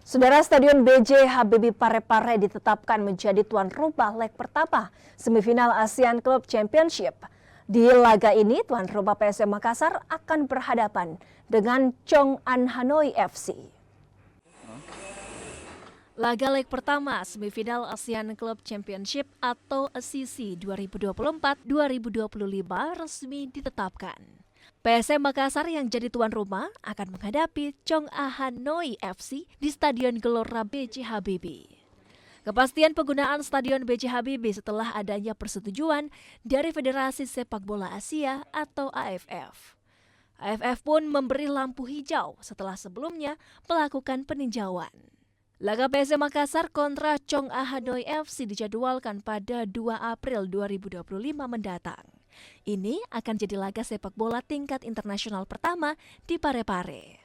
Saudara, Stadion B.J. Habibie Parepare ditetapkan menjadi tuan rumah leg pertama semifinal ASEAN Club Championship. Di laga ini, tuan rumah PSM Makassar akan berhadapan dengan Chong An Hanoi FC. Laga leg pertama semifinal ASEAN Club Championship atau ACC 2024-2025 resmi ditetapkan. PSM Makassar yang jadi tuan rumah akan menghadapi Chong An Hanoi FC di Stadion Gelora B.J. Habibie. Kepastian penggunaan Stadion B.J. Habibie setelah adanya persetujuan dari Federasi Sepak Bola Asia atau AFF. AFF pun memberi lampu hijau setelah sebelumnya melakukan peninjauan. Laga PSM Makassar kontra Chong An Hanoi FC dijadwalkan pada 2 April 2025 mendatang. Ini akan jadi laga sepak bola tingkat internasional pertama di Parepare.